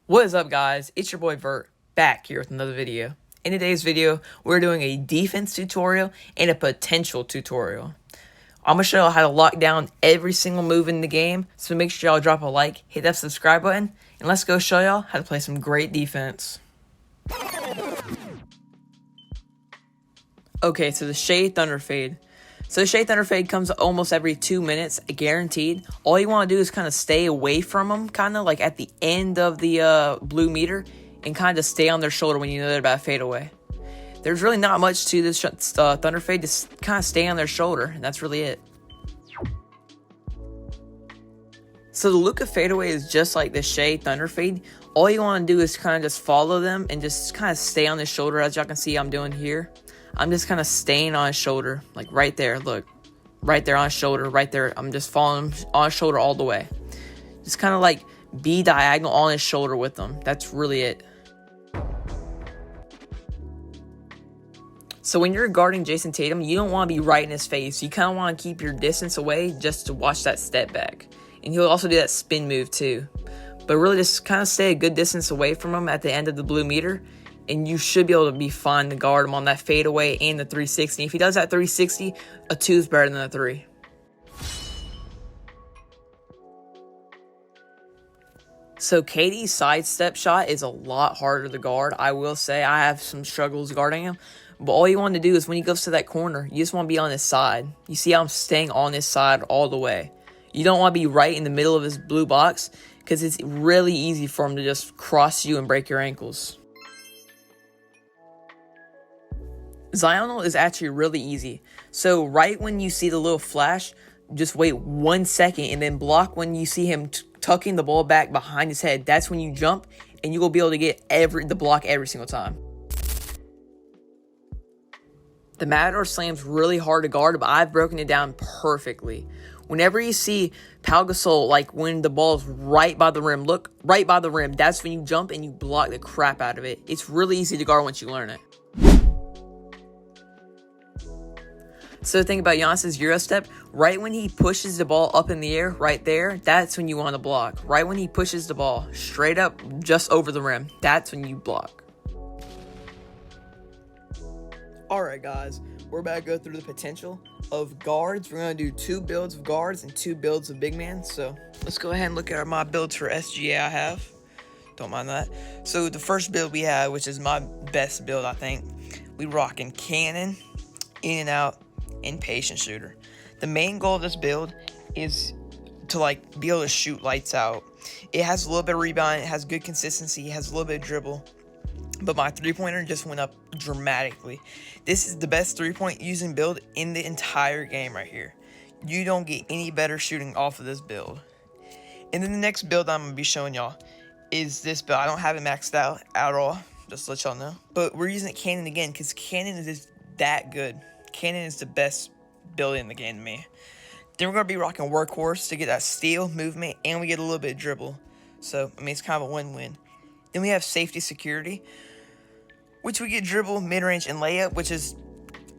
What is up, guys? It's your boy Vert, back here with another video. In today's video, we're doing a defense tutorial and a potential tutorial. I'm going to show y'all how to lock down every single move in the game, so make sure y'all drop a like, hit that subscribe button, and let's go show y'all how to play some great defense. Okay, so the Shade Thunder Fade. So the Shade Thunder Fade comes almost every 2 minutes, guaranteed. All you want to do is kind of stay away from them, kind of like at the end of the blue meter, and kind of stay on their shoulder when you know they're about to fade away. There's really not much to this Thunder Fade, just kind of stay on their shoulder, and that's really it. So the Luka fadeaway is just like the Shade Thunder Fade. All you want to do is kind of just follow them and just kind of stay on the shoulder, as y'all can see I'm doing here. I'm just kind of staying on his shoulder, like right there, look. Right there on his shoulder, right there. I'm just following him on his shoulder all the way. Just kind of like be diagonal on his shoulder with them. That's really it. So when you're guarding Jason Tatum, you don't want to be right in his face. You kind of want to keep your distance away just to watch that step back. And he'll also do that spin move too. But really just kind of stay a good distance away from him at the end of the blue meter. And you should be able to be fine to guard him on that fadeaway and the 360. If he does that 360, a 2 is better than a 3. So KD's sidestep shot is a lot harder to guard. I will say I have some struggles guarding him. But all you want to do is when he goes to that corner, you just want to be on his side. You see how I'm staying on his side all the way. You don't want to be right in the middle of his blue box because it's really easy for him to just cross you and break your ankles. Zional is actually really easy. So right when you see the little flash, just wait 1 second and then block when you see him tucking the ball back behind his head. That's when you jump and you will be able to get the block every single time. The Matador Slam's really hard to guard, but I've broken it down perfectly. Whenever you see Pau Gasol, like when the ball's right by the rim, look right by the rim, that's when you jump and you block the crap out of it. It's really easy to guard once you learn it. So the thing about Giannis's Euro step, right when he pushes the ball up in the air, right there, that's when you want to block. Right when he pushes the ball straight up just over the rim, that's when you block. Alright guys, we're about to go through the potential of guards. We're going to do 2 builds of guards and 2 builds of big man. So let's go ahead and look at my builds for SGA I have. Don't mind that. So the first build we have, which is my best build I think, we rocking Cannon, in and out, and patient shooter. The main goal of this build is to be able to shoot lights out. It has a little bit of rebound, it has good consistency, it has a little bit of dribble, but my 3-pointer just went up dramatically. This is the best 3-point using build in the entire game right here. You don't get any better shooting off of this build. And then the next build I'm going to be showing y'all is this build. I don't have it maxed out at all, just to let y'all know. But we're using Cannon again because Cannon is that good. Cannon is the best build in the game to me. Then we're going to be rocking Workhorse to get that steal, movement, and we get a little bit of dribble. So, I mean, it's kind of a win-win. Then we have Safety Security, which we get dribble, mid-range, and layup, which is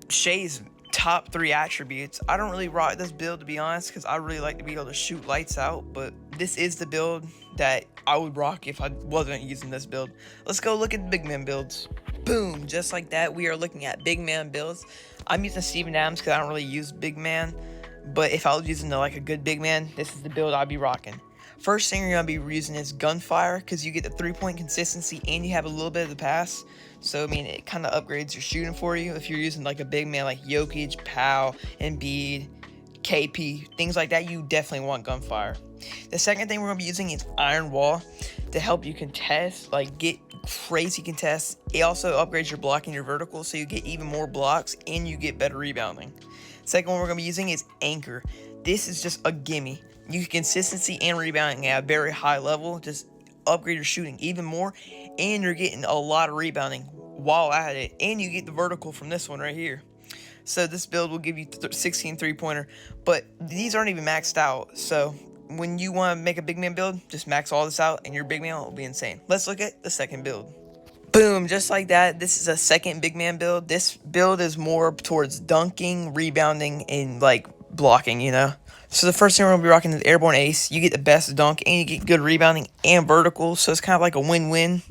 Shay's top 3 attributes. I don't really rock this build, to be honest, because I really like to be able to shoot lights out, but this is the build that I would rock if I wasn't using this build. Let's go look at the big man builds. Boom, just like that, we are looking at big man builds. I'm using Steven Adams because I don't really use big man, but if I was using a good big man, this is the build I'd be rocking. First thing you're going to be using is Gunfire because you get the 3-point consistency and you have a little bit of the pass. So, I mean, it kind of upgrades your shooting for you. If you're using a big man like Jokic, Pau, Embiid, KP, things like that, you definitely want Gunfire. The second thing we're going to be using is Iron Wall to help you contest, get crazy contests. It also upgrades your blocking, your vertical, so you get even more blocks and you get better rebounding. Second one we're going to be using is Anchor. This is just a gimme. You get consistency and rebounding at a very high level. Just upgrade your shooting even more, and you're getting a lot of rebounding while at it, and you get the vertical from this one right here. So this build will give you 16 3-pointer, but these aren't even maxed out. So when you want to make a big man build, just max all this out and your big man will be insane. Let's look at the second build. Boom, just like that. This is a second big man build. This build is more towards dunking, rebounding, and blocking, you know. So the first thing we're going to be rocking is the Airborne Ace. You get the best dunk, and you get good rebounding and vertical, so it's kind of like a win-win.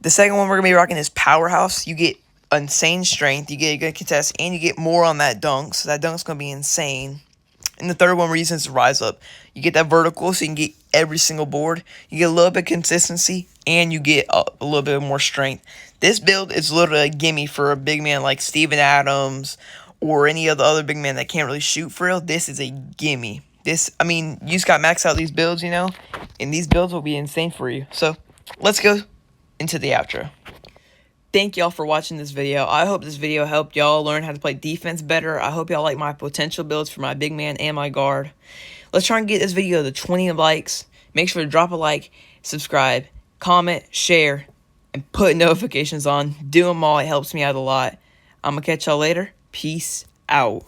The second one we're going to be rocking is Powerhouse. You get insane strength, you get a good contest, and you get more on that dunk, so that dunk's going to be insane. And the third one we're using is Rise Up. You get that vertical, so you can get every single board. You get a little bit of consistency, and you get a little bit more strength. This build is literally a gimme for a big man like Steven Adams or any of the other big man that can't really shoot for real. This is a gimme. I mean, you just got to max out these builds, you know, and these builds will be insane for you. So, let's go into the outro. Thank y'all for watching this video. I hope this video helped y'all learn how to play defense better. I hope y'all like my potential builds for my big man and my guard. Let's try and get this video to 20 likes. Make sure to drop a like, subscribe, comment, share, and put notifications on. Do them all. It helps me out a lot. I'm going to catch y'all later. Peace out.